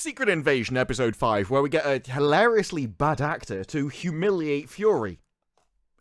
Secret Invasion Episode 5, where we get a hilariously bad actor to humiliate Fury.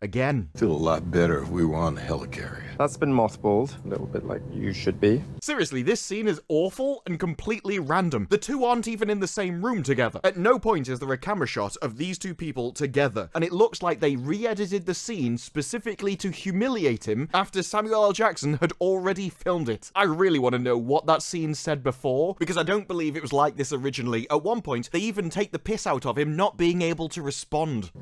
Again. Feel a lot better if we were on the helicarrier. That's been mothballed, a little bit like you should be. Seriously, this scene is awful and completely random. The two aren't even in the same room together. At no point is there a camera shot of these two people together, and it looks like they re-edited the scene specifically to humiliate him after Samuel L. Jackson had already filmed it. I really want to know what that scene said before, because I don't believe it was like this originally. At one point, they even take the piss out of him not being able to respond.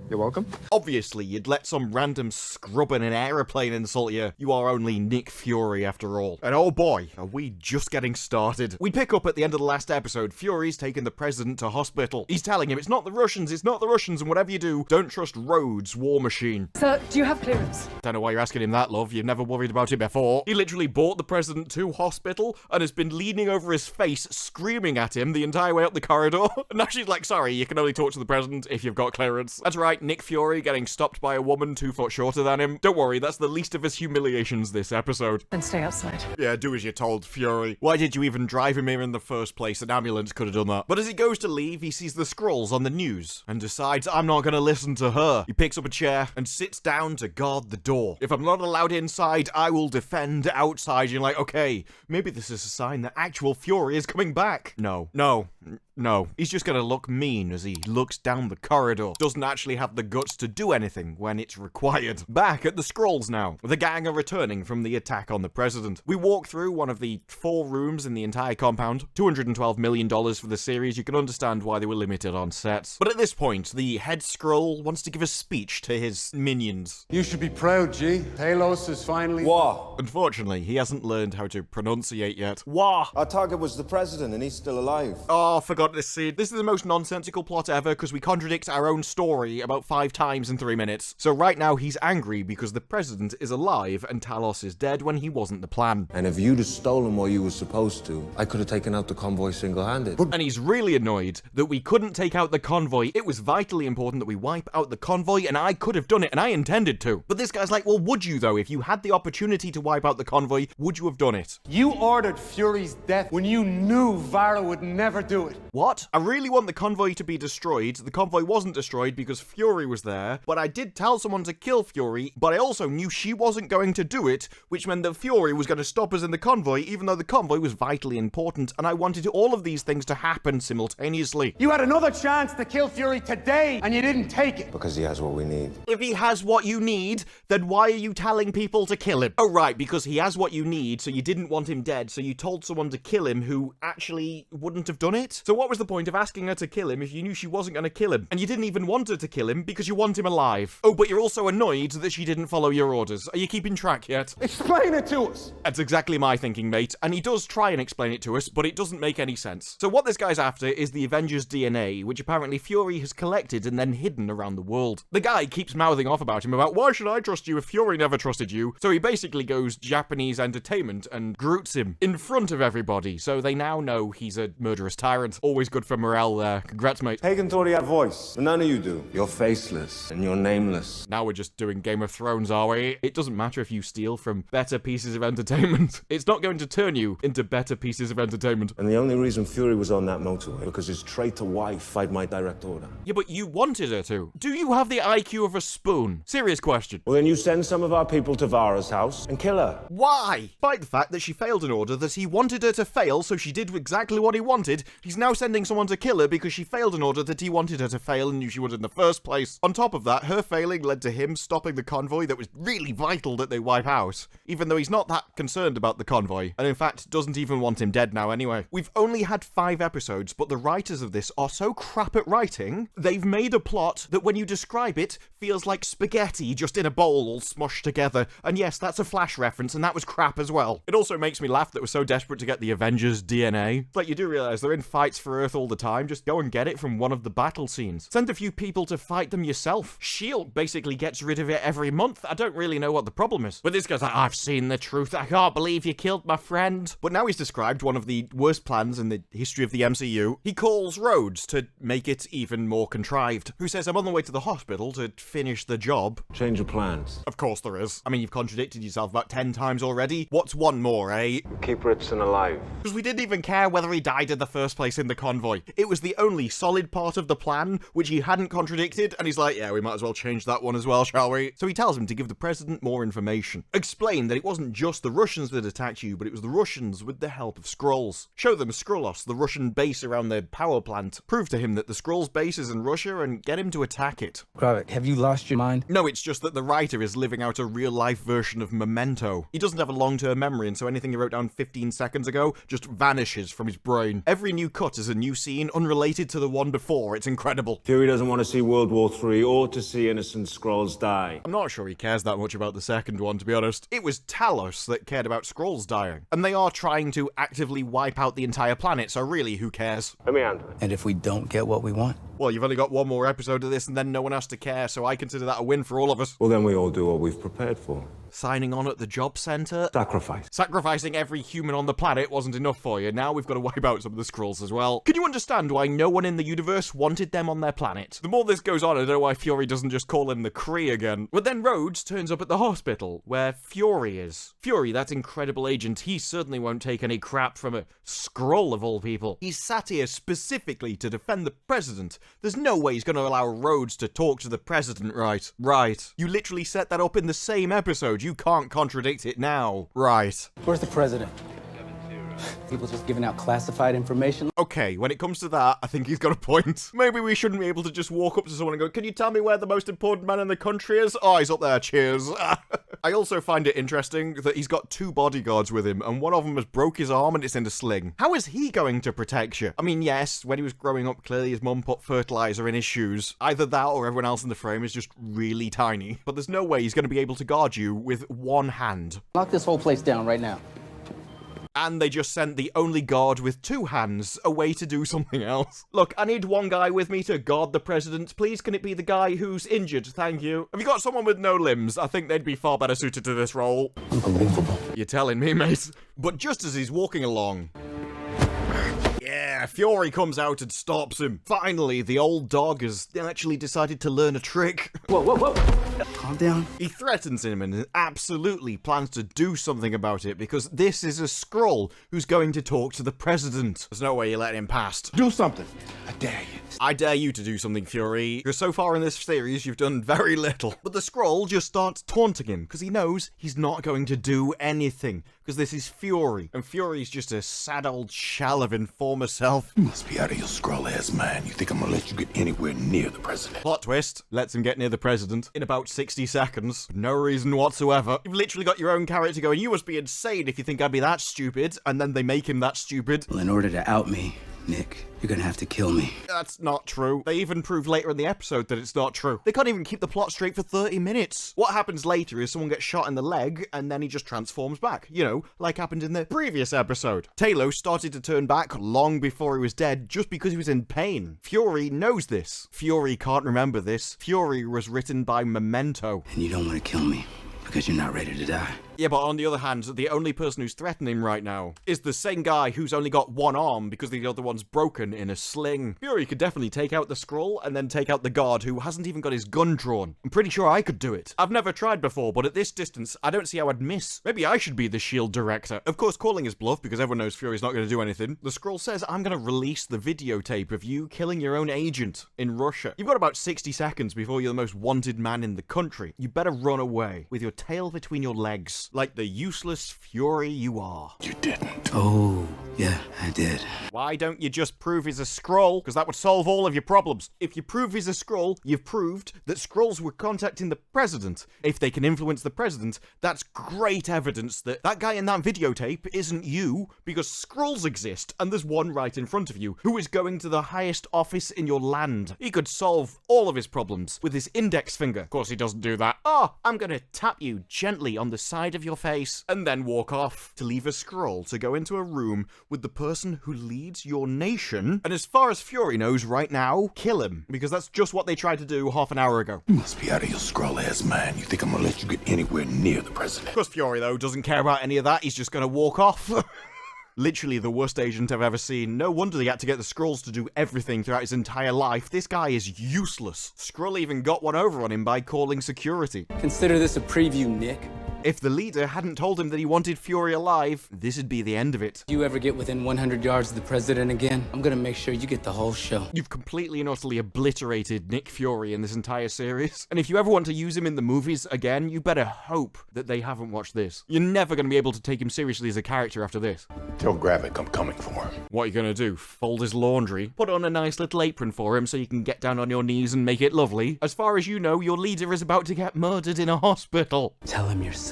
You're welcome. Obviously, you'd let some random scrub in an aeroplane insult you. You are only Nick Fury after all. And oh boy, are we just getting started. We pick up at the end of the last episode. Fury's taking the president to hospital. He's telling him, it's not the Russians, and whatever you do, don't trust Rhodes, War Machine. Sir, do you have clearance? Don't know why you're asking him that, love. You've never worried about it before. He literally brought the president to hospital and has been leaning over his face, screaming at him the entire way up the corridor. And now she's like, sorry, you can only talk to the president if you've got clearance. That's right. Nick Fury getting stopped by a woman 2 foot shorter than him. Don't worry, that's the least of his humiliations this episode. Then stay outside. Yeah, do as you're told, Fury. Why did you even drive him here in the first place? An ambulance could have done that. But as he goes to leave, he sees the Skrulls on the news and decides, I'm not gonna listen to her. He picks up a chair and sits down to guard the door. If I'm not allowed inside, I will defend outside. You're like, okay, maybe this is a sign that actual Fury is coming back. No, he's just gonna look mean as he looks down the corridor. Doesn't actually have the guts to do anything when it's required. Back at the Skrulls now. The gang are returning from the attack on the president. We walk through one of the 4 rooms in the entire compound. $212 million for the series. You can understand why they were limited on sets. But at this point, the head Skrull wants to give a speech to his minions. You should be proud, G. Talos is finally... Wah! Unfortunately, he hasn't learned how to pronunciate yet. Wah! Our target was the president and he's still alive. Oh, forgot this scene. This is the most nonsensical plot ever because we contradict our own story about 5 times in 3 minutes. So right now he's angry because the president is alive and Talos is dead when he wasn't the plan. And if you'd have stolen what you were supposed to, I could have taken out the convoy single-handed. And he's really annoyed that we couldn't take out the convoy. It was vitally important that we wipe out the convoy and I could have done it and I intended to. But this guy's like, well, would you though? If you had the opportunity to wipe out the convoy, would you have done it? You ordered Fury's death when you knew Varro would never do it. What? I really want the convoy to be destroyed. The convoy wasn't destroyed because Fury was there, but I did tell someone to kill Fury, but I also knew she wasn't going to do it, which meant that Fury was going to stop us in the convoy, even though the convoy was vitally important, and I wanted all of these things to happen simultaneously. You had another chance to kill Fury today, and you didn't take it. Because he has what we need. If he has what you need, then why are you telling people to kill him? Oh right, because he has what you need, so you didn't want him dead, so you told someone to kill him who actually wouldn't have done it? So what was the point of asking her to kill him if you knew she wasn't going to kill him? And you didn't even want her to kill him because you want him alive. Oh, but you're also annoyed that she didn't follow your orders. Are you keeping track yet? Explain it to us. That's exactly my thinking, mate. And he does try and explain it to us, but it doesn't make any sense. So what this guy's after is the Avengers DNA, which apparently Fury has collected and then hidden around the world. The guy keeps mouthing off about him about, why should I trust you if Fury never trusted you? So he basically goes Japanese entertainment and Groots him in front of everybody. So they now know he's a murderous tyrant. Always good for morale there. Congrats, mate. Hagen thought he had voice, but none of you do. You're faceless and you're nameless. Now we're just doing Game of Thrones, are we? It doesn't matter if you steal from better pieces of entertainment. It's not going to turn you into better pieces of entertainment. And the only reason Fury was on that motorway because his traitor wife fired my direct order. Yeah, but you wanted her to. Do you have the IQ of a spoon? Serious question. Well, then you send some of our people to Vara's house and kill her. Why? Despite the fact that she failed an order that he wanted her to fail, so she did exactly what he wanted, he's now sending someone to kill her because she failed an order that he wanted her to fail and knew she would in the first place. On top of that, her failing led to him stopping the convoy that was really vital that they wipe out, even though he's not that concerned about the convoy, and in fact doesn't even want him dead now anyway. We've only had 5 episodes, but the writers of this are so crap at writing, they've made a plot that when you describe it, feels like spaghetti just in a bowl all smushed together, and yes, that's a Flash reference, and that was crap as well. It also makes me laugh that we're so desperate to get the Avengers DNA. Like, you do realize they're in fights for Earth all the time, just go and get it from one of the battle scenes. Send a few people to fight fight them yourself. S.H.I.E.L.D. basically gets rid of it every month. I don't really know what the problem is. But this guy's like, I've seen the truth. I can't believe you killed my friend. But now he's described one of the worst plans in the history of the MCU. He calls Rhodes to make it even more contrived, who says, I'm on the way to the hospital to finish the job. Change of plans. Of course there is. I mean, you've contradicted yourself about 10 times already. What's one more, eh? Keep Ritson alive. Because we didn't even care whether he died in the first place in the convoy. It was the only solid part of the plan, which he hadn't contradicted, and he's like, yeah, we might as well change that one as well, shall we? So he tells him to give the president more information. Explain that it wasn't just the Russians that attacked you, but it was the Russians with the help of Skrulls. Show them Skrullos, the Russian base around their power plant. Prove to him that the Skrulls base is in Russia and get him to attack it. Gravik, have you lost your mind? No, it's just that the writer is living out a real-life version of Memento. He doesn't have a long-term memory, and so anything he wrote down 15 seconds ago just vanishes from his brain. Every new cut is a new scene unrelated to the one before. It's incredible. Fury doesn't want to see World War III or to see innocent Skrulls die. I'm not sure he cares that much about the second one, to be honest. It was Talos that cared about Skrulls dying. And they are trying to actively wipe out the entire planet, so really, who cares? Let me handle it. And if we don't get what we want? Well, you've only got one more episode of this, and then no one has to care, so I consider that a win for all of us. Well, then we all do what we've prepared for. Signing on at the job center? Sacrifice. Sacrificing every human on the planet wasn't enough for you. Now we've got to wipe out some of the Skrulls as well. Can you understand why no one in the universe wanted them on their planet? The more this goes on, I don't know why Fury doesn't just call in the Kree again. But then Rhodes turns up at the hospital, where Fury is. Fury, that incredible agent, he certainly won't take any crap from a Skrull of all people. He's sat here specifically to defend the president. There's no way he's going to allow Rhodes to talk to the president, right? Right. You literally set that up in the same episode. You can't contradict it now. Right. Where's the president? People just giving out classified information. Okay, when it comes to that, I think he's got a point. Maybe we shouldn't be able to just walk up to someone and go, can you tell me where the most important man in the country is? Oh, he's up there, cheers. I also find it interesting that he's got 2 bodyguards with him, and one of them has broke his arm and it's in a sling. How is he going to protect you? I mean, yes, when he was growing up, clearly his mum put fertilizer in his shoes. Either that or everyone else in the frame is just really tiny. But there's no way he's going to be able to guard you with one hand. Lock this whole place down right now. And they just sent the only guard with 2 hands away to do something else. Look, I need one guy with me to guard the president. Please, can it be the guy who's injured? Thank you. Have you got someone with no limbs? I think they'd be far better suited to this role. Unbelievable. You're telling me, mate. But just as he's walking along... Yeah, Fury comes out and stops him. Finally, the old dog has actually decided to learn a trick. Whoa, whoa, whoa. Calm down. He threatens him and absolutely plans to do something about it because this is a Skrull who's going to talk to the president. There's no way you let him past. Do something. I dare you. I dare you to do something, Fury. Because so far in this series, you've done very little. But the Skrull just starts taunting him because he knows he's not going to do anything. Because this is Fury. And Fury's just a sad old shell of his former self. You must be out of your Skrull-ass mind. You think I'm gonna let you get anywhere near the president? Plot twist. Lets him get near the president in about 60 seconds. For no reason whatsoever. You've literally got your own character going, you must be insane if you think I'd be that stupid. And then they make him that stupid. Well, in order to out me, Nick, you're gonna have to kill me. That's not true. They even prove later in the episode that it's not true. They can't even keep the plot straight for 30 minutes. What happens later is someone gets shot in the leg and then he just transforms back. You know, like happened in the previous episode. Talos started to turn back long before he was dead just because he was in pain. Fury knows this. Fury can't remember this. Fury was written by Memento. And you don't want to kill me because you're not ready to die. Yeah, but on the other hand, the only person who's threatening him right now is the same guy who's only got one arm because the other one's broken in a sling. Fury could definitely take out the Skrull and then take out the guard who hasn't even got his gun drawn. I'm pretty sure I could do it. I've never tried before, but at this distance, I don't see how I'd miss. Maybe I should be the S.H.I.E.L.D. director. Of course, calling his bluff because everyone knows Fury's not going to do anything. The Skrull says, I'm going to release the videotape of you killing your own agent in Russia. You've got about 60 seconds before you're the most wanted man in the country. You better run away with your tail between your legs, like the useless Fury you are. You didn't. Oh, yeah, I did. Why don't you just prove he's a Skrull? Because that would solve all of your problems. If you prove he's a Skrull, you've proved that Skrulls were contacting the president. If they can influence the president, that's great evidence that that guy in that videotape isn't you, because Skrulls exist, and there's one right in front of you who is going to the highest office in your land. He could solve all of his problems with his index finger. Of course, he doesn't do that. Oh, I'm gonna tap you gently on the side of your face, and then walk off to leave a Skrull to go into a room with the person person who leads your nation. And as far as Fury knows right now, kill him. Because that's just what they tried to do half an hour ago. You must be out of your scroll-ass mind. You think I'm gonna let you get anywhere near the president? Of course, Fury, though, doesn't care about any of that. He's just gonna walk off. Literally the worst agent I've ever seen. No wonder he had to get the Skrulls to do everything throughout his entire life. This guy is useless. Skrull even got one over on him by calling security. Consider this a preview, Nick. If the leader hadn't told him that he wanted Fury alive, this'd be the end of it. If you ever get within 100 yards of the president again, I'm gonna make sure you get the whole show. You've completely and utterly obliterated Nick Fury in this entire series. And if you ever want to use him in the movies again, you better hope that they haven't watched this. You're never going to be able to take him seriously as a character after this. Tell Gravik I'm coming for him. What are you going to do? Fold his laundry? Put on a nice little apron for him so you can get down on your knees and make it lovely? As far as you know, your leader is about to get murdered in a hospital. Tell him yourself.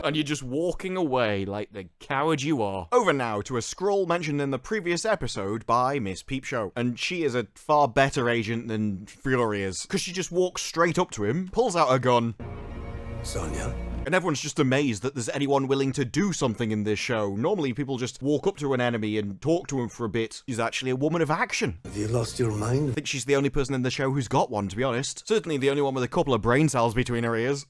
And you're just walking away like the coward you are. Over now to a Skrull mentioned in the previous episode by Miss Peepshow. And she is a far better agent than Fury is. Because she just walks straight up to him, pulls out a gun. Sonya? And everyone's just amazed that there's anyone willing to do something in this show. Normally people just walk up to an enemy and talk to him for a bit. She's actually a woman of action. Have you lost your mind? I think she's the only person in the show who's got one, to be honest. Certainly the only one with a couple of brain cells between her ears.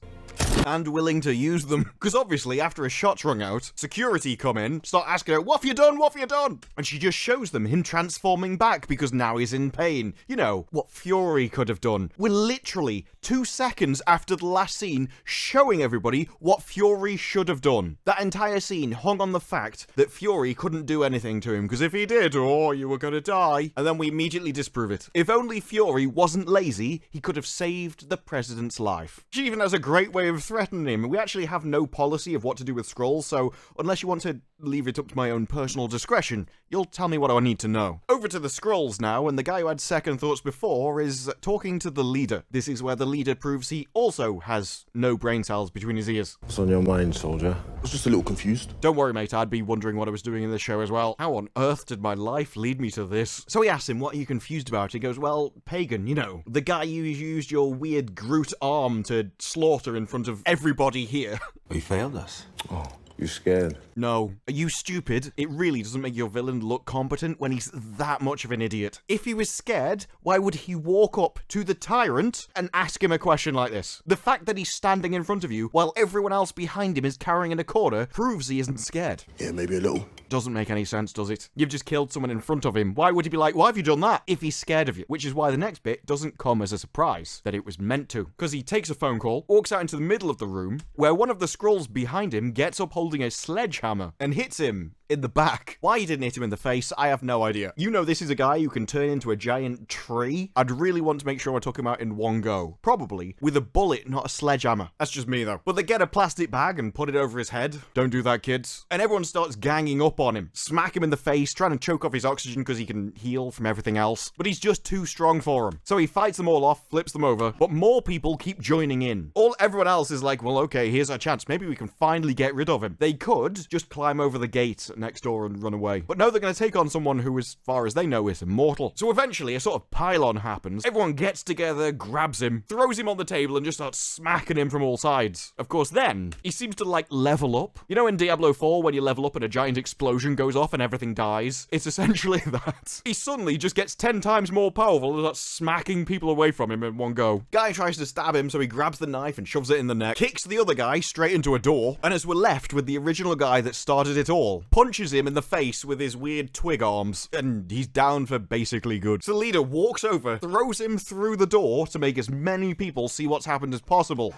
And willing to use them. Because obviously, after a shot's rung out, security come in, start asking her, what have you done? What have you done? And she just shows them him transforming back because now he's in pain. You know, what Fury could have done. We're literally 2 seconds after the last scene showing everybody what Fury should have done. That entire scene hung on the fact that Fury couldn't do anything to him because if he did, oh, you were gonna die. And then we immediately disprove it. If only Fury wasn't lazy, he could have saved the president's life. She even has a great way of threatening him. We actually have no policy of what to do with Skrulls, so unless you want to leave it up to my own personal discretion, you'll tell me what I need to know. Over to the Skrulls now, and the guy who had second thoughts before is talking to the leader. This is where the leader proves he also has no brain cells between his ears. What's on your mind, soldier? I was just a little confused. Don't worry, mate, I'd be wondering what I was doing in this show as well. How on earth did my life lead me to this? So he asks him, what are you confused about? He goes, well, Pagan, you know, the guy you used your weird Groot arm to slaughter in front of everybody here. He failed us. Oh, you scared? No. Are you stupid? It really doesn't make your villain look competent when he's that much of an idiot. If he was scared, why would he walk up to the tyrant and ask him a question like this? The fact that he's standing in front of you while everyone else behind him is cowering in a corner proves he isn't scared. Yeah, maybe a little. Doesn't make any sense, does it? You've just killed someone in front of him. Why would he be like, why have you done that? If he's scared of you. Which is why the next bit doesn't come as a surprise that it was meant to. Because he takes a phone call, walks out into the middle of the room, where one of the Skrulls behind him gets up holding a sledgehammer and hits him in the back. Why he didn't hit him in the face, I have no idea. You know this is a guy who can turn into a giant tree. I'd really want to make sure I took him out in one go. Probably with a bullet, not a sledgehammer. That's just me though. But they get a plastic bag and put it over his head. Don't do that, kids. And everyone starts ganging up on him. Smack him in the face, trying to choke off his oxygen because he can heal from everything else. But he's just too strong for him. So he fights them all off, flips them over, but more people keep joining in. Everyone else is like, well, okay, here's our chance. Maybe we can finally get rid of him. They could just climb over the gate next door and run away. But no, they're going to take on someone who, as far as they know, is immortal. So eventually, a sort of pylon happens. Everyone gets together, grabs him, throws him on the table, and just starts smacking him from all sides. Of course, then, he seems to, like, level up. You know in Diablo 4, when you level up and a giant explosion goes off and everything dies? It's essentially that. He suddenly just gets 10 times more powerful and starts smacking people away from him in one go. Guy tries to stab him, so he grabs the knife and shoves it in the neck, kicks the other guy straight into a door, and as we're left with the original guy that started it all, punches him in the face with his weird twig arms, and he's down for basically good. So the leader walks over, throws him through the door to make as many people see what's happened as possible.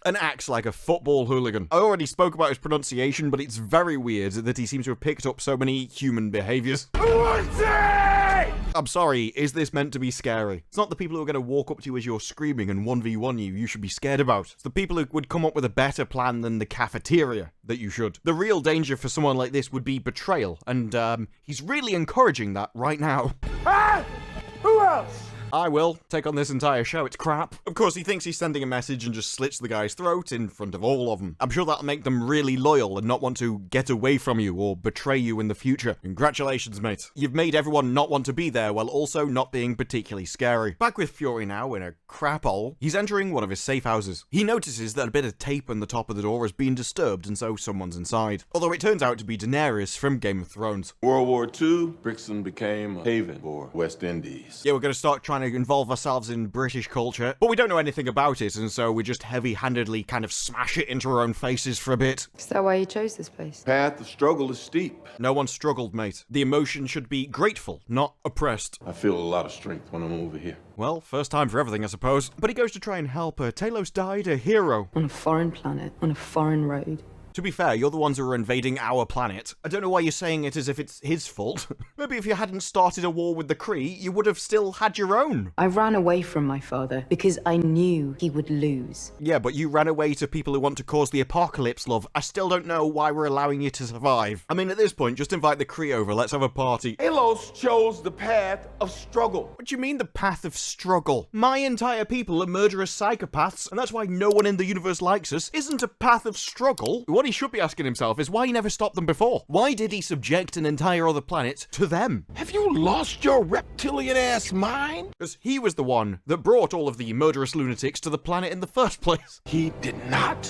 And acts like a football hooligan. I already spoke about his pronunciation, but it's very weird that he seems to have picked up so many human behaviors. I'm sorry, is this meant to be scary? It's not the people who are going to walk up to you as you're screaming and 1v1 you should be scared about. It's the people who would come up with a better plan than the cafeteria that you should. The real danger for someone like this would be betrayal, and he's really encouraging that right now. Who else? I will take on this entire show. It's crap. Of course, he thinks he's sending a message and just slits the guy's throat in front of all of them. I'm sure that'll make them really loyal and not want to get away from you or betray you in the future. Congratulations, mate. You've made everyone not want to be there while also not being particularly scary. Back with Fury now in a crap hole. He's entering one of his safe houses. He notices that a bit of tape on the top of the door has been disturbed and so someone's inside. Although it turns out to be Daenerys from Game of Thrones. World War II, Brixton became a haven for West Indies. Yeah, we're going to start trying to involve ourselves in British culture, but we don't know anything about it, and so we just heavy-handedly kind of smash it into our own faces for a bit. Is that why you chose this place? Path of struggle is steep. No one struggled, mate. The emotion should be grateful, not oppressed. I feel a lot of strength when I'm over here. Well, first time for everything, I suppose. But he goes to try and help her. Talos died a hero. On a foreign planet, on a foreign road. To be fair, you're the ones who are invading our planet. I don't know why you're saying it as if it's his fault. Maybe if you hadn't started a war with the Kree, you would have still had your own. I ran away from my father because I knew he would lose. Yeah, but you ran away to people who want to cause the apocalypse, love. I still don't know why we're allowing you to survive. I mean, at this point, just invite the Kree over, let's have a party. Talos chose the path of struggle. What do you mean, the path of struggle? My entire people are murderous psychopaths, and that's why no one in the universe likes us. Isn't a path of struggle? What he should be asking himself is why he never stopped them before. Why did he subject an entire other planet to them? Have you lost your reptilian-ass mind? Because he was the one that brought all of the murderous lunatics to the planet in the first place. He did not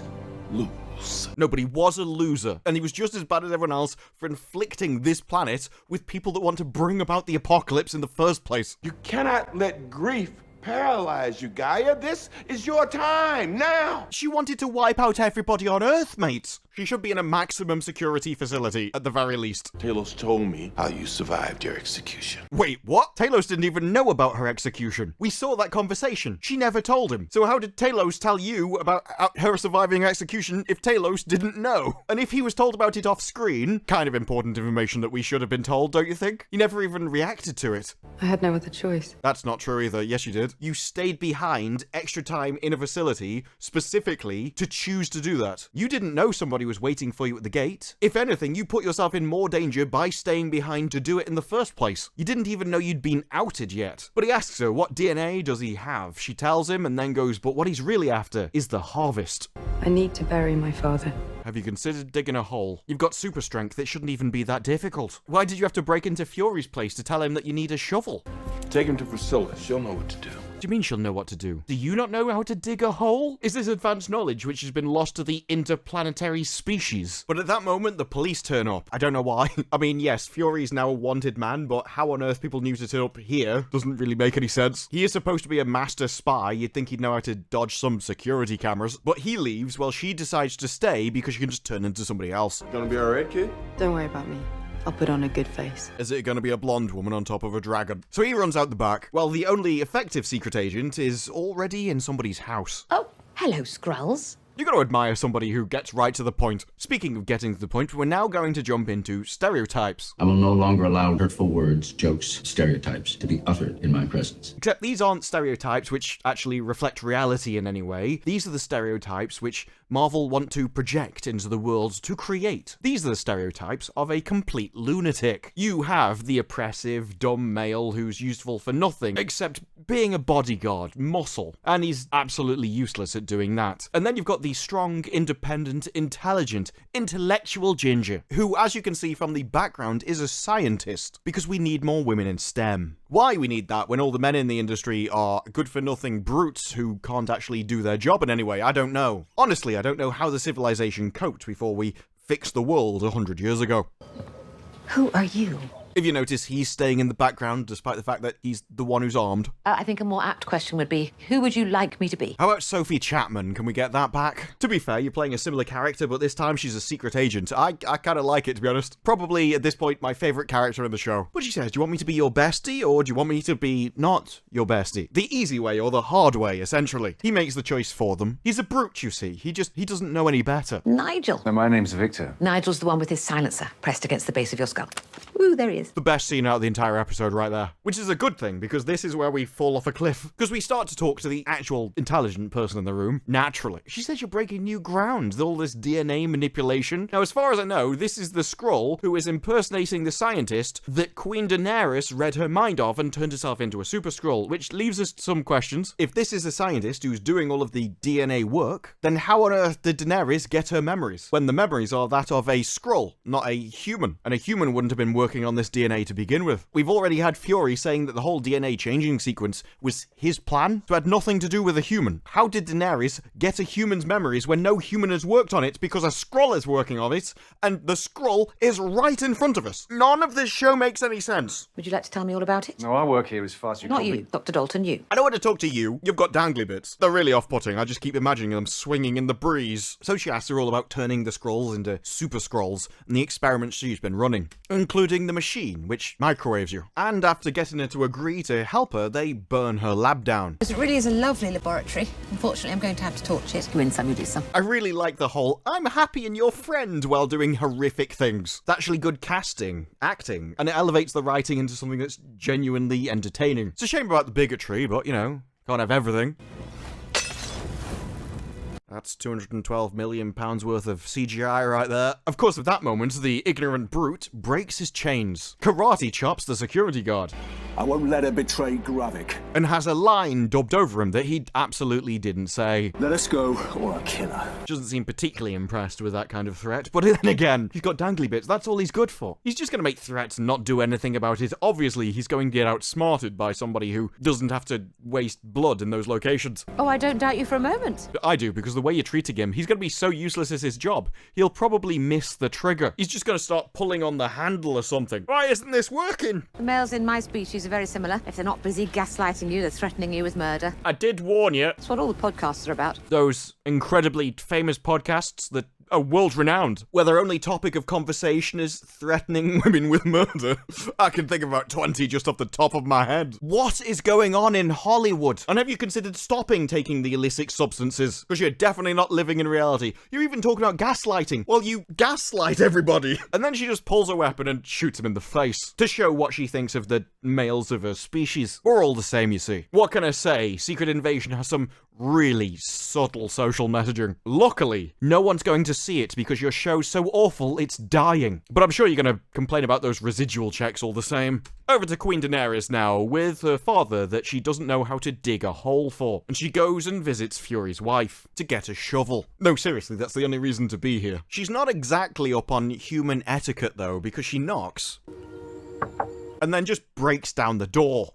lose. No, but he was a loser, and he was just as bad as everyone else for inflicting this planet with people that want to bring about the apocalypse in the first place. You cannot let grief paralyze you, Gaia. This is your time, now! She wanted to wipe out everybody on Earth, mate. She should be in a maximum security facility, at the very least. Talos told me how you survived your execution. Wait, what? Talos didn't even know about her execution. We saw that conversation. She never told him. So how did Talos tell you about her surviving execution if Talos didn't know? And if he was told about it off screen, kind of important information that we should have been told, don't you think? He never even reacted to it. I had no other choice. That's not true either. Yes, you did. You stayed behind extra time in a facility specifically to choose to do that. You didn't know somebody was waiting for you at the gate. If anything, you put yourself in more danger by staying behind to do it in the first place. You didn't even know you'd been outed yet. But he asks her, what DNA does he have? She tells him and then goes, but what he's really after is the harvest. I need to bury my father. Have you considered digging a hole? You've got super strength, it shouldn't even be that difficult. Why did you have to break into Fury's place to tell him that you need a shovel? Take him to Priscilla. She'll know what to do. What do you mean she'll know what to do? Do you not know how to dig a hole? Is this advanced knowledge which has been lost to the interplanetary species? But at that moment, the police turn up. I don't know why. I mean, yes, Fury's now a wanted man, but how on earth people knew to turn up here doesn't really make any sense. He is supposed to be a master spy. You'd think he'd know how to dodge some security cameras. But he leaves while she decides to stay because she can just turn into somebody else. Gonna be alright, kid? Don't worry about me. I'll put on a good face. Is it going to be a blonde woman on top of a dragon? So he runs out the back, while the only effective secret agent is already in somebody's house. Oh, hello, Skrulls. You got to admire somebody who gets right to the point. Speaking of getting to the point, we're now going to jump into stereotypes. I will no longer allow hurtful words, jokes, stereotypes to be uttered in my presence. Except these aren't stereotypes which actually reflect reality in any way. These are the stereotypes which Marvel want to project into the world to create. These are the stereotypes of a complete lunatic. You have the oppressive, dumb male who's useful for nothing except being a bodyguard, muscle, and he's absolutely useless at doing that. And then you've got the strong, independent, intelligent, intellectual ginger, who, as you can see from the background, is a scientist, because we need more women in STEM. Why we need that when all the men in the industry are good-for-nothing brutes who can't actually do their job in any way, I don't know. Honestly, I don't know how the civilization coped before we fixed the world 100 years ago. Who are you? If you notice, he's staying in the background despite the fact that he's the one who's armed. I think a more apt question would be, who would you like me to be? How about Sophie Chapman? Can we get that back? To be fair, you're playing a similar character, but this time she's a secret agent. I kind of like it, to be honest. Probably, at this point, my favourite character in the show. But she says, do you want me to be your bestie, or do you want me to be not your bestie? The easy way, or the hard way, essentially. He makes the choice for them. He's a brute, you see. He doesn't know any better. Nigel. No, my name's Victor. Nigel's the one with his silencer pressed against the base of your skull. Ooh, there he is. is. The best scene out of the entire episode right there. Which is a good thing, because this is where we fall off a cliff. Because we start to talk to the actual intelligent person in the room, naturally. She says you're breaking new ground with all this DNA manipulation. Now, as far as I know, this is the Skrull who is impersonating the scientist that Queen Daenerys read her mind of and turned herself into a super Skrull, which leaves us some questions. If this is a scientist who's doing all of the DNA work, then how on earth did Daenerys get her memories? When the memories are that of a Skrull, not a human. And a human wouldn't have been working on this DNA to begin with. We've already had Fury saying that the whole DNA changing sequence was his plan, so it had nothing to do with a human. How did Daenerys get a human's memories when no human has worked on it because a Skrull is working on it, and the Skrull is right in front of us? None of this show makes any sense. Would you like to tell me all about it? No, I work here as far as you Not call you, me. Dr. Dalton, you. I don't want to talk to you. You've got dangly bits. They're really off-putting. I just keep imagining them swinging in the breeze. So she asks her all about turning the Skrulls into super Skrulls and the experiments she's been running, including the machine, which microwaves you. And after getting her to agree to help her, they burn her lab down. It really is a lovely laboratory. Unfortunately, I'm going to have to torch it. You win some, you do some. I really like the whole I'm happy and your friend while doing horrific things. It's actually good casting, acting, and it elevates the writing into something that's genuinely entertaining. It's a shame about the bigotry, but you know, can't have everything. That's £212 million worth of CGI right there. Of course, at that moment, the ignorant brute breaks his chains, karate chops the security guard, I won't let her betray Gravik. and has a line dubbed over him that he absolutely didn't say. Let us go, or I'll kill her. Doesn't seem particularly impressed with that kind of threat, but then again, he's got dangly bits, that's all he's good for. He's just gonna make threats and not do anything about it. Obviously, he's going to get outsmarted by somebody who doesn't have to waste blood in those locations. Oh, I don't doubt you for a moment. I do, because the way you're treating him, he's gonna be so useless at his job, he'll probably miss the trigger. He's just gonna start pulling on the handle or something. Why isn't this working? The males in my species are very similar. If they're not busy gaslighting you, they're threatening you with murder. I did warn you. That's what all the podcasts are about. Those incredibly famous podcasts that are world-renowned, where their only topic of conversation is threatening women with murder. I can think of about 20 just off the top of my head. What is going on in Hollywood? And have you considered stopping taking the illicit substances? Because you're definitely not living in reality. You're even talking about gaslighting. Well, you gaslight everybody. And then she just pulls a weapon and shoots him in the face to show what she thinks of the males of her species. We're all the same, you see. What can I say? Secret Invasion has some really subtle social messaging. Luckily, no one's going to see it because your show's so awful it's dying. But I'm sure you're going to complain about those residual checks all the same. Over to Queen Daenerys now, with her father that she doesn't know how to dig a hole for. And she goes and visits Fury's wife to get a shovel. No, seriously, that's the only reason to be here. She's not exactly up on human etiquette though, because she knocks and then just breaks down the door.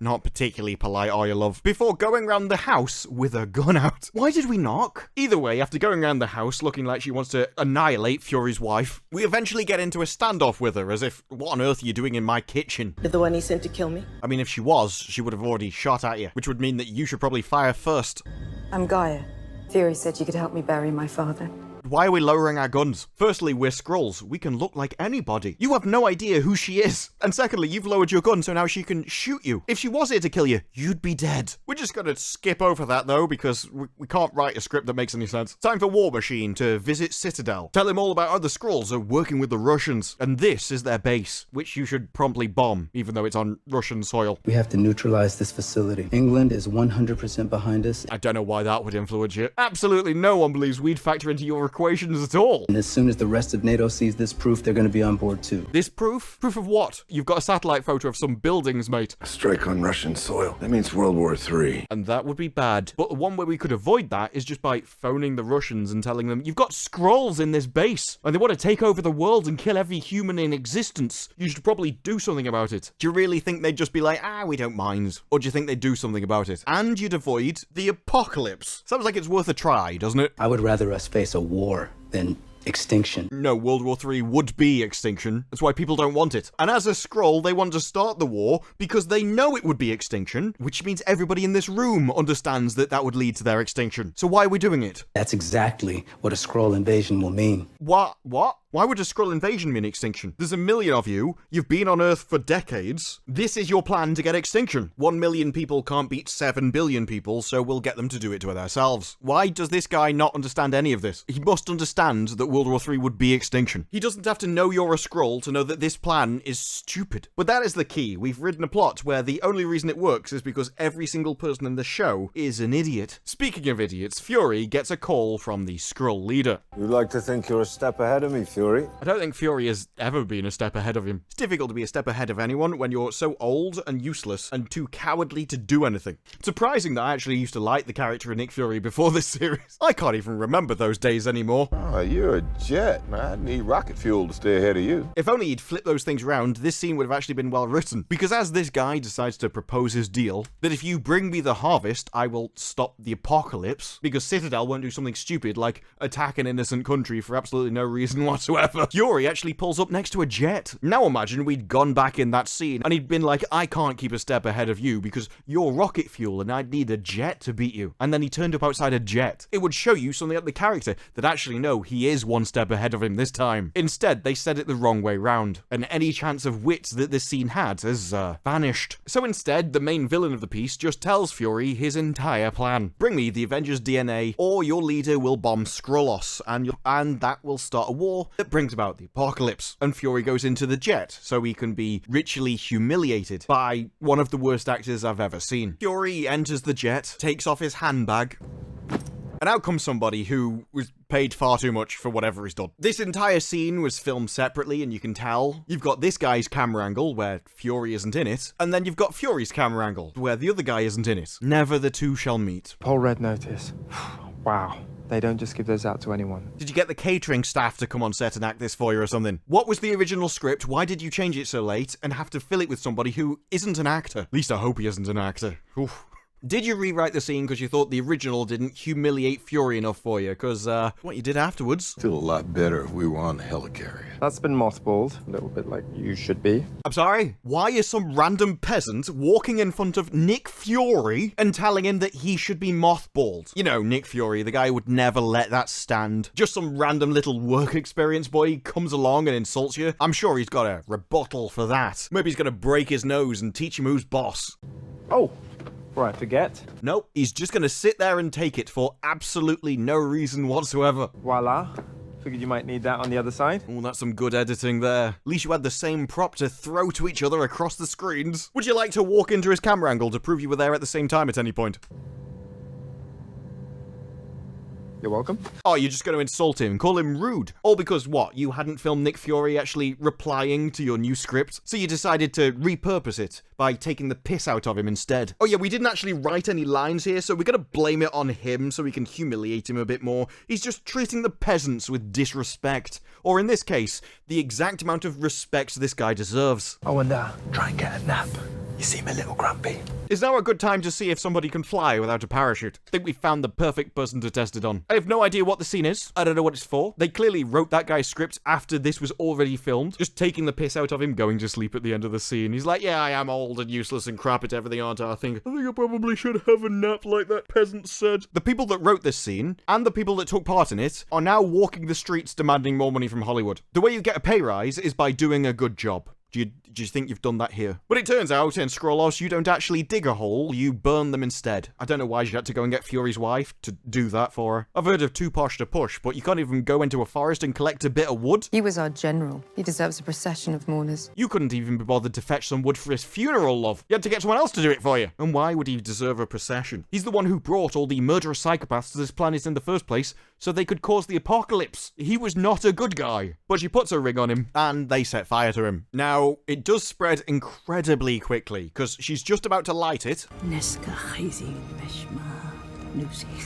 Not particularly polite, are you, love? Before going round the house with a gun out. Why did we knock? Either way, after going around the house looking like she wants to annihilate Fury's wife, we eventually get into a standoff with her, as if, what on earth are you doing in my kitchen? You're the one he sent to kill me? I mean, if she was, she would have already shot at you, which would mean that you should probably fire first. I'm Gaia. Fury said you could help me bury my father. Why are we lowering our guns? Firstly, we're Skrulls. We can look like anybody. You have no idea who she is. And secondly, you've lowered your gun so now she can shoot you. If she was here to kill you, you'd be dead. We're just gonna skip over that though, because we can't write a script that makes any sense. Time for War Machine to visit Citadel. Tell him all about how the Skrulls are working with the Russians. And this is their base, which you should promptly bomb, even though it's on Russian soil. We have to neutralize this facility. England is 100% behind us. I don't know why that would influence you. Absolutely no one believes we'd factor into your equations at all. And as soon as the rest of NATO sees this proof, they're going to be on board too. This proof? Proof of what? You've got a satellite photo of some buildings, mate. A strike on Russian soil. That means World War III. And that would be bad. But the one way we could avoid that is just by phoning the Russians and telling them, you've got Skrulls in this base, and they want to take over the world and kill every human in existence. You should probably do something about it. Do you really think they'd just be like, we don't mind? Or do you think they'd do something about it? And you'd avoid the apocalypse. Sounds like it's worth a try, doesn't it? I would rather us face a war than extinction. No, World War III would be extinction. That's why people don't want it. And as a Skrull, they want to start the war because they know it would be extinction, which means everybody in this room understands that that would lead to their extinction. So why are we doing it? That's exactly what a Skrull invasion will mean. What? Why would a Skrull invasion mean extinction? There's a million of you. You've been on Earth for decades. This is your plan to get extinction. 1 million people can't beat 7 billion people, so we'll get them to do it to ourselves. Why does this guy not understand any of this? He must understand that World War III would be extinction. He doesn't have to know you're a Skrull to know that this plan is stupid. But that is the key. We've written a plot where the only reason it works is because every single person in the show is an idiot. Speaking of idiots, Fury gets a call from the Skrull leader. You like to think you're a step ahead of me, Fury? I don't think Fury has ever been a step ahead of him. It's difficult to be a step ahead of anyone when you're so old and useless and too cowardly to do anything. It's surprising that I actually used to like the character of Nick Fury before this series. I can't even remember those days anymore. Oh, you're a jet, man. I need rocket fuel to stay ahead of you. If only he'd flipped those things around, this scene would have actually been well written. Because as this guy decides to propose his deal, that if you bring me the harvest, I will stop the apocalypse, because Citadel won't do something stupid like attack an innocent country for absolutely no reason whatsoever. Fury actually pulls up next to a jet. Now imagine we'd gone back in that scene and he'd been like, I can't keep a step ahead of you because you're rocket fuel and I'd need a jet to beat you. And then he turned up outside a jet. It would show you something about the character that actually no, he is one step ahead of him this time. Instead, they said it the wrong way round, and any chance of wit that this scene had has vanished. So instead, the main villain of the piece just tells Fury his entire plan. Bring me the Avengers DNA, or your leader will bomb Skrullos, and that will start a war that brings about the apocalypse. And Fury goes into the jet, so he can be ritually humiliated by one of the worst actors I've ever seen. Fury enters the jet, takes off his handbag, and out comes somebody who was paid far too much for whatever he's done. This entire scene was filmed separately, and you can tell. You've got this guy's camera angle, where Fury isn't in it, and then you've got Fury's camera angle, where the other guy isn't in it. Never the two shall meet. Whole red notice. Wow. They don't just give those out to anyone. Did you get the catering staff to come on set and act this for you or something? What was the original script? Why did you change it so late and have to fill it with somebody who isn't an actor? At least I hope he isn't an actor. Oof. Did you rewrite the scene because you thought the original didn't humiliate Fury enough for you? Because, what you did afterwards? Still a lot better if we were on the helicarrier. That's been mothballed, a little bit like you should be. I'm sorry? Why is some random peasant walking in front of Nick Fury and telling him that he should be mothballed? You know, Nick Fury, the guy who would never let that stand. Just some random little work experience boy comes along and insults you. I'm sure he's got a rebuttal for that. Maybe he's gonna break his nose and teach him who's boss. Oh! Right, forget. Nope, he's just gonna sit there and take it for absolutely no reason whatsoever. Voila. Figured you might need that on the other side. Oh, that's some good editing there. At least you had the same prop to throw to each other across the screens. Would you like to walk into his camera angle to prove you were there at the same time at any point? You're welcome. Oh, you're just going to insult him, call him rude. All because, what, you hadn't filmed Nick Fury actually replying to your new script? So you decided to repurpose it by taking the piss out of him instead. Oh yeah, we didn't actually write any lines here, so we're going to blame it on him so we can humiliate him a bit more. He's just treating the peasants with disrespect. Or in this case, the exact amount of respect this guy deserves. Oh, and try and get a nap. You seem a little grumpy. Is now a good time to see if somebody can fly without a parachute? I think we found the perfect person to test it on. I have no idea what the scene is. I don't know what it's for. They clearly wrote that guy's script after this was already filmed. Just taking the piss out of him, going to sleep at the end of the scene. He's like, yeah, I am old and useless and crap at everything, aren't I? I think I probably should have a nap like that peasant said. The people that wrote this scene, and the people that took part in it, are now walking the streets demanding more money from Hollywood. The way you get a pay rise is by doing a good job. Do you think you've done that here? But it turns out, in Skrullos, you don't actually dig a hole, you burn them instead. I don't know why you had to go and get Fury's wife to do that for her. I've heard of too posh to push, but you can't even go into a forest and collect a bit of wood? He was our general. He deserves a procession of mourners. You couldn't even be bothered to fetch some wood for his funeral, love. You had to get someone else to do it for you. And why would he deserve a procession? He's the one who brought all the murderous psychopaths to this planet in the first place, so they could cause the apocalypse. He was not a good guy. But she puts a ring on him, and they set fire to him. Now, it does spread incredibly quickly, because she's just about to light it.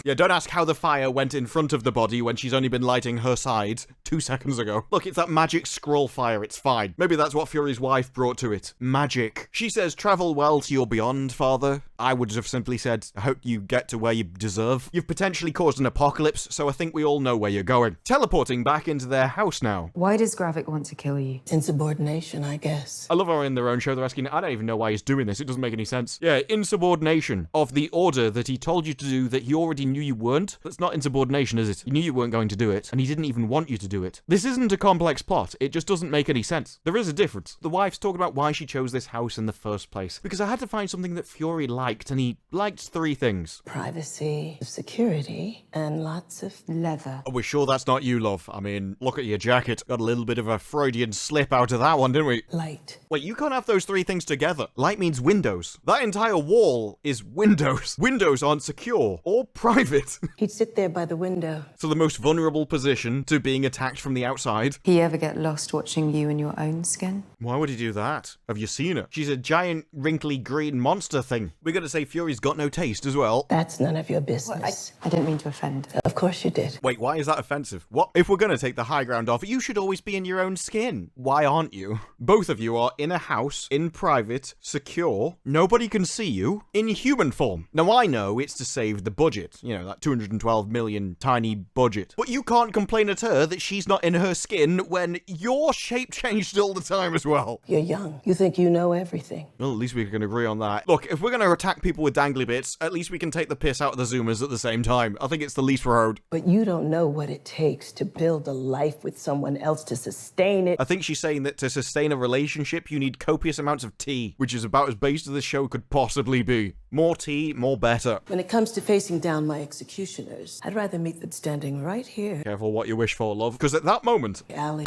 Yeah, don't ask how the fire went in front of the body when she's only been lighting her side 2 seconds ago. Look, it's that magic scroll fire, it's fine. Maybe that's what Fury's wife brought to it. Magic. She says, travel well to your beyond, father. I would have simply said, I hope you get to where you deserve. You've potentially caused an apocalypse, so I think we all know where you're going. Teleporting back into their house now. Why does Gravik want to kill you? Insubordination, I guess. I love how in their own show they're asking, I don't even know why he's doing this. It doesn't make any sense. Yeah, insubordination of the order that he told you to do that he already knew you weren't. That's not insubordination, is it? He knew you weren't going to do it, and he didn't even want you to do it. This isn't a complex plot. It just doesn't make any sense. There is a difference. The wife's talking about why she chose this house in the first place. Because I had to find something that Fury liked, and he liked 3 things. Privacy, security, and lots of Leather. Are we sure that's not you, love? I mean, look at your jacket. Got a little bit of a Freudian slip out of that one, didn't we? light. Wait, you can't have those 3 things together. Light means windows. That entire wall is windows. Windows aren't secure or private. He'd sit there by the window. So the most vulnerable position to being attacked from the outside. He ever get lost watching you in your own skin? Why would he do that? Have you seen her? She's a giant, wrinkly, green monster thing. We're gonna say Fury's got no taste as well. That's none of your business. I didn't mean to offend. Of course you did. Wait, why is that offensive? What? If we're gonna take the high ground off, you should always be in your own skin. Why aren't you? Both of you are in a house, in private, secure, nobody can see you, in human form. Now I know it's to save the budget, you know, that 212 million tiny budget. But you can't complain at her that she's not in her skin when your shape changed all the time as well. You're young. You think you know everything. Well, at least we can agree on that. Look, if we're gonna attack people with dangly bits, at least we can take the piss out of the Zoomers at the same time. I think it's the least road. But you don't know what it takes to build a life with someone else, to sustain it. I think she's saying that to sustain a relationship, you need copious amounts of tea, which is about as based as the show could possibly be. More tea, more better. When it comes to facing down my executioners, I'd rather meet them standing right here. Careful what you wish for, love, because at that moment, Alley.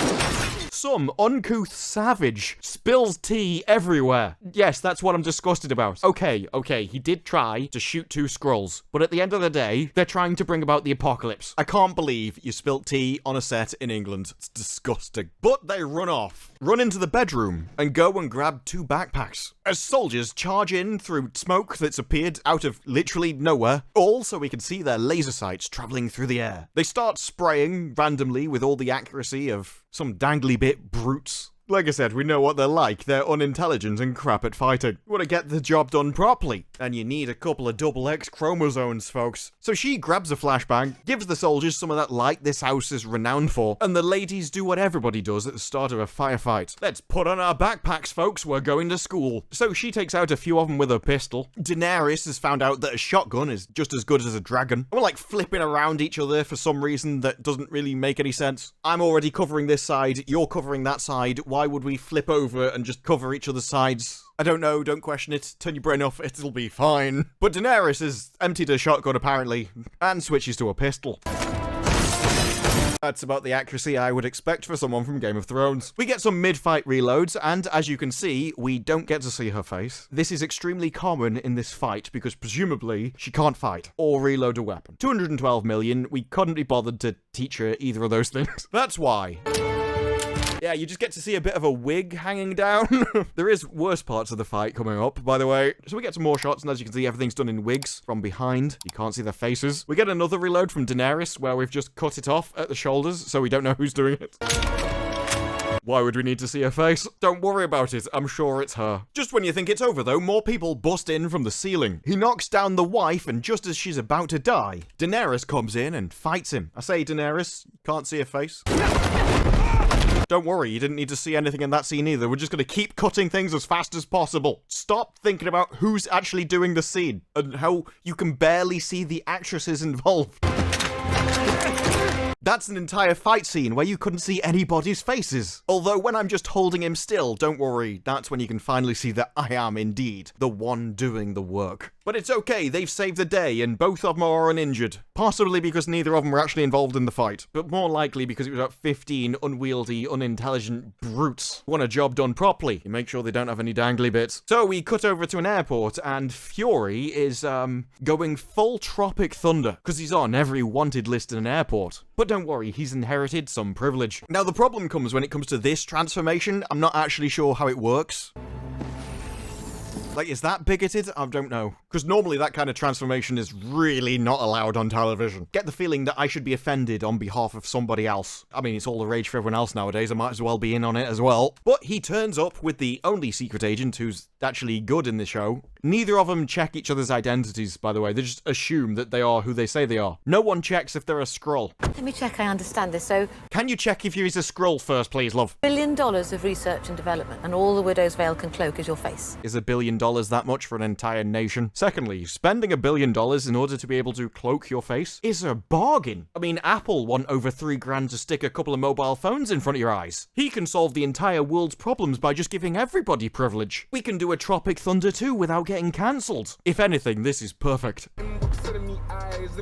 some uncouth savage spills tea everywhere. Yes, that's what I'm disgusted about. Okay, he did try to shoot 2 Skrulls, but at the end of the day, they're trying to bring about the apocalypse. I can't believe you spilt tea on a set in England. It's disgusting. But they run off, run into the bedroom, and go and grab 2 backpacks. As soldiers charge in through smoke that's appeared out of literally nowhere, all so we can see their laser sights traveling through the air. They start spraying randomly with all the accuracy of some dangly bit brutes. Like I said, we know what they're like. They're unintelligent and crap at fighting. You want to get the job done properly, and you need a couple of double X chromosomes, folks. So she grabs a flashbang, gives the soldiers some of that light this house is renowned for, and the ladies do what everybody does at the start of a firefight. Let's put on our backpacks, folks. We're going to school. So she takes out a few of them with a pistol. Daenerys has found out that a shotgun is just as good as a dragon. And we're like flipping around each other for some reason that doesn't really make any sense. I'm already covering this side. You're covering that side. Why would we flip over and just cover each other's sides? I don't know, don't question it. Turn your brain off, it'll be fine. But Daenerys has emptied her shotgun apparently, and switches to a pistol. That's about the accuracy I would expect for someone from Game of Thrones. We get some mid-fight reloads, and as you can see, we don't get to see her face. This is extremely common in this fight, because presumably, she can't fight, or reload a weapon. 212 million, we couldn't be bothered to teach her either of those things. That's why. Yeah, you just get to see a bit of a wig hanging down. There is worse parts of the fight coming up, by the way. So we get some more shots, and as you can see, everything's done in wigs from behind. You can't see their faces. We get another reload from Daenerys, where we've just cut it off at the shoulders, so we don't know who's doing it. Why would we need to see her face? Don't worry about it, I'm sure it's her. Just when you think it's over though, more people bust in from the ceiling. He knocks down the wife, and just as she's about to die, Daenerys comes in and fights him. I say Daenerys, can't see her face. Don't worry, you didn't need to see anything in that scene either. We're just going to keep cutting things as fast as possible. Stop thinking about who's actually doing the scene and how you can barely see the actresses involved. That's an entire fight scene where you couldn't see anybody's faces. Although when I'm just holding him still, don't worry, that's when you can finally see that I am indeed the one doing the work. But it's okay, they've saved the day and both of them are uninjured. Possibly because neither of them were actually involved in the fight, but more likely because it was about 15 unwieldy, unintelligent brutes who want a job done properly. You make sure they don't have any dangly bits. So we cut over to an airport and Fury is, going full Tropic Thunder because he's on every wanted list in an airport. But don't worry, he's inherited some privilege. Now the problem comes when it comes to this transformation. I'm not actually sure how it works. Like, is that bigoted? I don't know. Because because normally that kind of transformation is really not allowed on television. Get the feeling that I should be offended on behalf of somebody else. I mean, it's all the rage for everyone else nowadays, I might as well be in on it as well. But he turns up with the only secret agent who's actually good in the show. Neither of them check each other's identities, by the way. They just assume that they are who they say they are. No one checks if they're a Skrull. Let me check I understand this. So, Can you check if he's a Skrull first, please, love? $1 billion of research and development, and all the widow's veil can cloak is your face. Is $1 billion that much for an entire nation? Secondly, spending $1 billion in order to be able to cloak your face is a bargain. I mean, Apple want over $3,000 to stick a couple of mobile phones in front of your eyes. He can solve the entire world's problems by just giving everybody privilege. We can do a Tropic Thunder 2 without getting cancelled. If anything, this is perfect.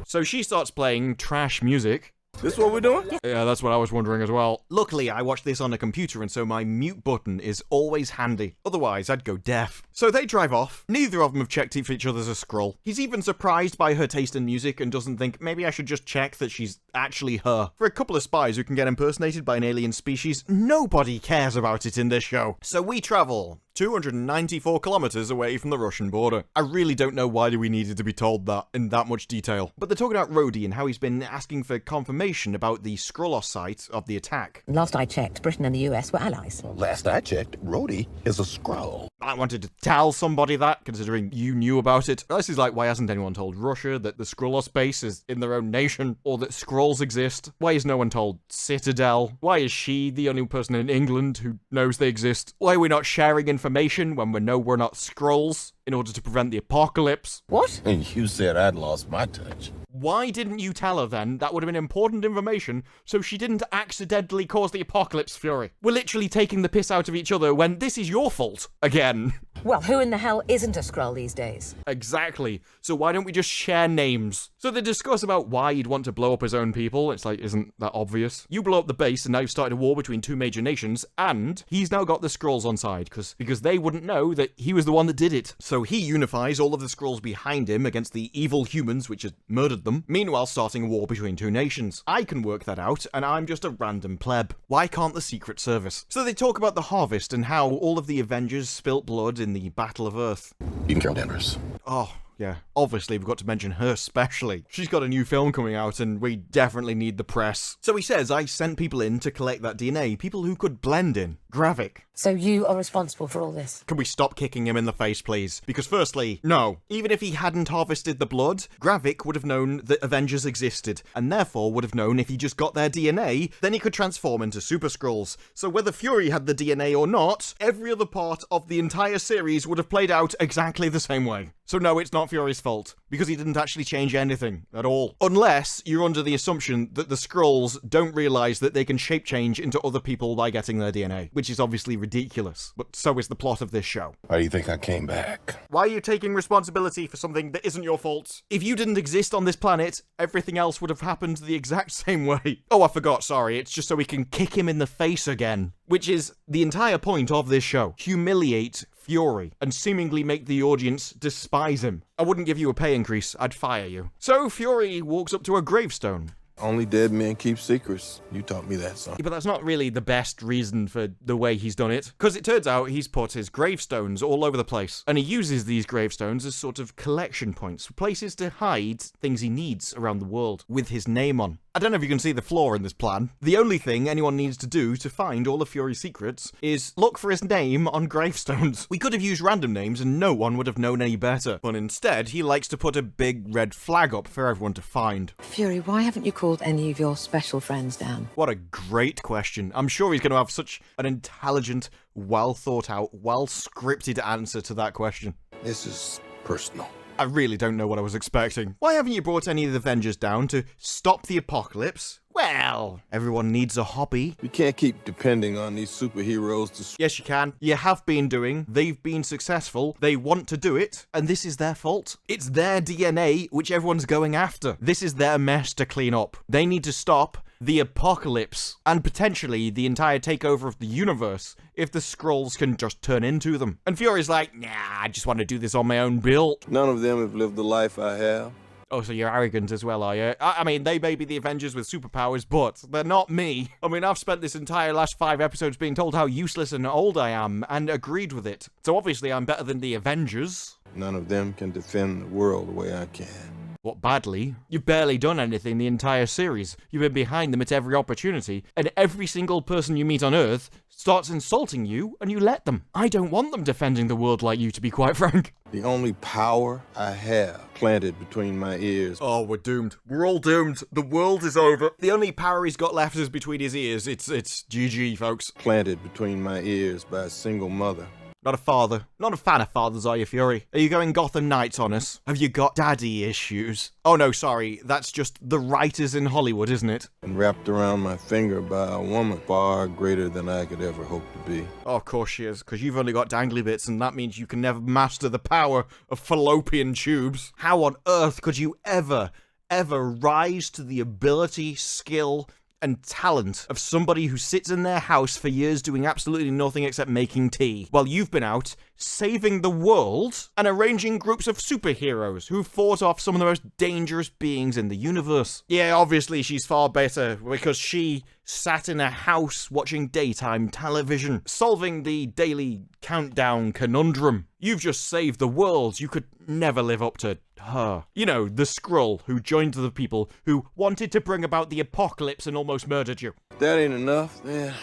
So she starts playing trash music. This what we're doing? Yeah, that's what I was wondering as well. Luckily, I watched this on a computer, and so my mute button is always handy. Otherwise, I'd go deaf. So they drive off. Neither of them have checked if each other's a Skrull. He's even surprised by her taste in music and doesn't think, maybe I should just check that she's actually her. For a couple of spies who can get impersonated by an alien species, nobody cares about it in this show. So we travel 294 kilometers away from the Russian border. I really don't know why we needed to be told that in that much detail. But they're talking about Rhodey and how he's been asking for confirmation about the Skrullos site of the attack. Last I checked, Britain and the US were allies. Well, last I checked, Rhodey is a Skrull. I wanted to tell somebody that, considering you knew about it. This is like, why hasn't anyone told Russia that the Skrullos base is in their own nation, or that Skrulls exist? Why is no one told Citadel? Why is she the only person in England who knows they exist? Why are we not sharing information when we know we're not Skrulls in order to prevent the apocalypse? What? And you said I'd lost my touch. Why didn't you tell her then? That would have been important information so she didn't accidentally cause the apocalypse, Fury. We're literally taking the piss out of each other when this is your fault. Again. Well, who in the hell isn't a Skrull these days? Exactly. So why don't we just share names? So they discuss about why he'd want to blow up his own people. It's like, isn't that obvious? You blow up the base and now you've started a war between two major nations, and he's now got the Skrulls on side because they wouldn't know that he was the one that did it. So he unifies all of the Skrulls behind him against the evil humans which had murdered them, meanwhile starting a war between two nations. I can work that out, and I'm just a random pleb. Why can't the Secret Service? So they talk about the harvest and how all of the Avengers spilt blood in the Battle of Earth. You can Carol Danvers. Oh, yeah. Obviously, we've got to mention her specially. She's got a new film coming out, and we definitely need the press. So he says, I sent people in to collect that DNA, people who could blend in. Gravik. So you are responsible for all this? Can we stop kicking him in the face, please? Because firstly, no. Even if he hadn't harvested the blood, Gravik would have known that Avengers existed, and therefore would have known if he just got their DNA, then he could transform into Super Skrulls. So whether Fury had the DNA or not, every other part of the entire series would have played out exactly the same way. So no, it's not Fury's fault, because he didn't actually change anything at all. Unless you're under the assumption that the Skrulls don't realise that they can shape change into other people by getting their DNA, which is obviously ridiculous, but so is the plot of this show. Why do you think I came back? Why are you taking responsibility for something that isn't your fault? If you didn't exist on this planet, everything else would have happened the exact same way. Oh, I forgot, sorry, it's just so we can kick him in the face again, which is the entire point of this show. Humiliate Fury and seemingly make the audience despise him. I wouldn't give you a pay increase, I'd fire you. So Fury walks up to a gravestone. Only dead men keep secrets. You taught me that, son. Yeah, but that's not really the best reason for the way he's done it, because it turns out he's put his gravestones all over the place, and he uses these gravestones as sort of collection points, places to hide things he needs around the world, with his name on. I don't know if you can see the flaw in this plan. The only thing anyone needs to do to find all of Fury's secrets is look for his name on gravestones. We could have used random names and no one would have known any better, but instead he likes to put a big red flag up for everyone to find. Fury, why haven't you called any of your special friends down? What a great question. I'm sure he's going to have such an intelligent, well thought out, well scripted answer to that question. This is personal. I really don't know what I was expecting. Why haven't you brought any of the Avengers down to stop the apocalypse? Well, everyone needs a hobby. We can't keep depending on these superheroes to... Yes, you can. You have been doing. They've been successful. They want to do it, and this is their fault. It's their DNA which everyone's going after. This is their mess to clean up. They need to stop the apocalypse and potentially the entire takeover of the universe if the Skrulls can just turn into them. And Fury's like, nah, I just want to do this on my own bill. None of them have lived the life I have. Oh, so you're arrogant as well, are you? I mean, they may be the Avengers with superpowers, but they're not me. I mean, I've spent this entire last 5 episodes being told how useless and old I am, and agreed with it. So obviously I'm better than the Avengers. None of them can defend the world the way I can. What, badly? You've barely done anything the entire series. You've been behind them at every opportunity, and every single person you meet on Earth starts insulting you, and you let them. I don't want them defending the world like you, to be quite frank. The only power I have planted between my ears. Oh, we're doomed. We're all doomed. The world is over. The only power he's got left is between his ears. It's GG, folks. Planted between my ears by a single mother. Not a father. Not a fan of fathers, are you, Fury? Are you going Gotham Knights on us? Have you got daddy issues? Oh no, sorry. That's just the writers in Hollywood, isn't it? And wrapped around my finger by a woman far greater than I could ever hope to be. Oh, of course she is, because you've only got dangly bits, and that means you can never master the power of fallopian tubes. How on earth could you ever rise to the ability, skill, and talent of somebody who sits in their house for years doing absolutely nothing except making tea, while you've been out saving the world and arranging groups of superheroes who fought off some of the most dangerous beings in the universe? Yeah, obviously she's far better because she sat in a house watching daytime television, solving the daily countdown conundrum. You've just saved the world. You could never live up to her. You know, the Skrull who joined the people who wanted to bring about the apocalypse and almost murdered you. If that ain't enough, then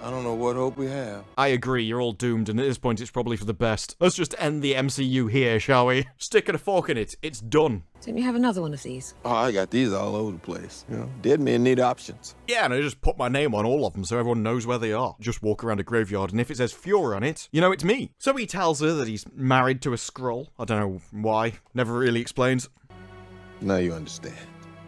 I don't know what hope we have. I agree, you're all doomed, and at this point it's probably for the best. Let's just end the MCU here, shall we? Stick a fork in it. It's done. Don't you have another one of these? Oh, I got these all over the place. You know, dead men need options. Yeah, and I just put my name on all of them so everyone knows where they are. Just walk around a graveyard, and if it says Fury on it, you know it's me. So he tells her that he's married to a Skrull. I don't know why. Never really explains. Now you understand.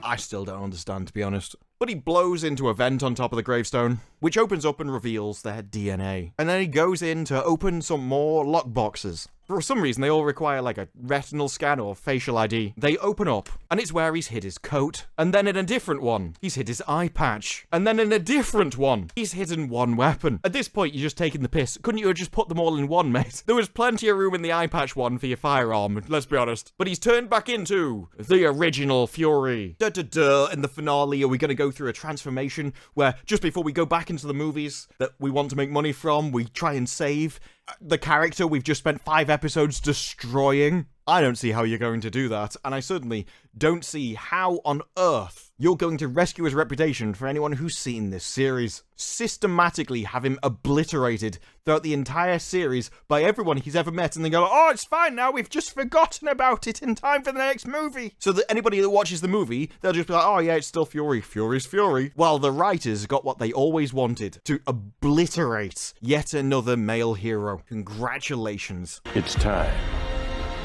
I still don't understand, to be honest. But he blows into a vent on top of the gravestone, which opens up and reveals their DNA. And then he goes in to open some more lockboxes. For some reason, they all require like a retinal scan or facial ID. They open up, and it's where he's hid his coat. And then in a different one, he's hid his eye patch. And then in a different one, he's hidden one weapon. At this point, you're just taking the piss. Couldn't you have just put them all in one, mate? There was plenty of room in the eye patch one for your firearm, let's be honest. But he's turned back into the original Fury. In the finale, are we going to go through a transformation where just before we go back into the movies that we want to make money from, we try and save the character we've just spent 5 episodes destroying? I don't see how you're going to do that, and I certainly don't see how on earth you're going to rescue his reputation for anyone who's seen this series. Systematically have him obliterated throughout the entire series by everyone he's ever met, and then go, oh, it's fine now, we've just forgotten about it in time for the next movie. So that anybody that watches the movie, they'll just be like, oh yeah, it's still Fury. Fury's Fury. While the writers got what they always wanted, to obliterate yet another male hero. Congratulations. It's time.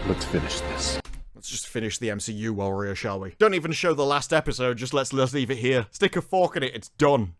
Let's finish this. Let's just finish the MCU while we're here, shall we? Don't even show the last episode, just let's leave it here. Stick a fork in it, it's done.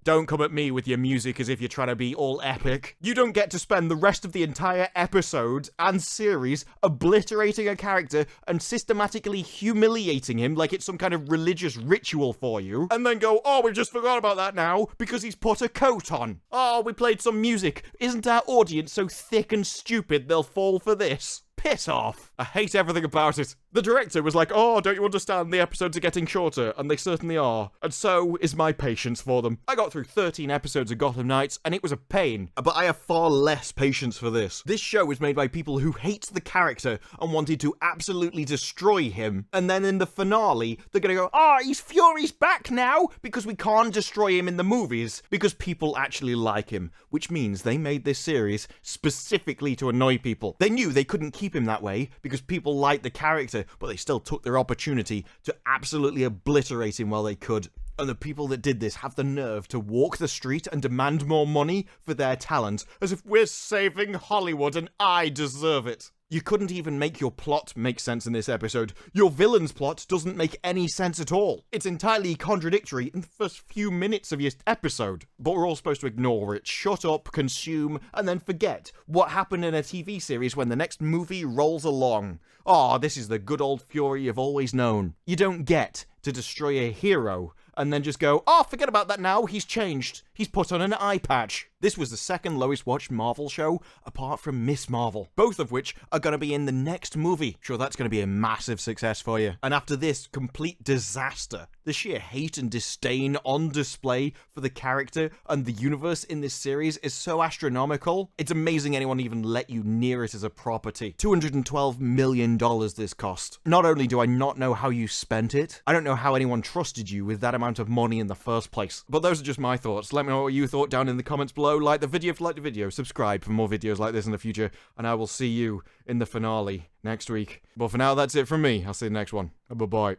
Don't come at me with your music as if you're trying to be all epic. You don't get to spend the rest of the entire episode and series obliterating a character and systematically humiliating him like it's some kind of religious ritual for you, and then go, oh, we've just forgot about that now because he's put a coat on. Oh, we played some music. Isn't our audience so thick and stupid they'll fall for this? Piss off. I hate everything about it. The director was like, oh, don't you understand? The episodes are getting shorter, and they certainly are. And so is my patience for them. I got through 13 episodes of Gotham Knights, and it was a pain. But I have far less patience for this. This show is made by people who hate the character and wanted to absolutely destroy him. And then in the finale, they're gonna go, oh, Fury's back now, because we can't destroy him in the movies, because people actually like him. Which means they made this series specifically to annoy people. They knew they couldn't keep him that way because people liked the character, but they still took their opportunity to absolutely obliterate him while they could. And the people that did this have the nerve to walk the street and demand more money for their talent, as if we're saving Hollywood and I deserve it. You couldn't even make your plot make sense in this episode. Your villain's plot doesn't make any sense at all. It's entirely contradictory in the first few minutes of your episode. But we're all supposed to ignore it, shut up, consume, and then forget what happened in a TV series when the next movie rolls along. Oh, this is the good old Fury you've always known. You don't get to destroy a hero and then just go, oh, forget about that now, he's changed. He's put on an eye patch. This was the second lowest watched Marvel show, apart from Miss Marvel, both of which are going to be in the next movie. Sure, that's going to be a massive success for you. And after this complete disaster, the sheer hate and disdain on display for the character and the universe in this series is so astronomical. It's amazing anyone even let you near it as a property. $212 million this cost. Not only do I not know how you spent it, I don't know how anyone trusted you with that amount of money in the first place. But those are just my thoughts. Let me know what you thought down in the comments below. Like the video if you liked the video, subscribe for more videos like this in the future, and I will see you in the finale next week. But for now, that's it from me. I'll see you in the next one. Bye-bye.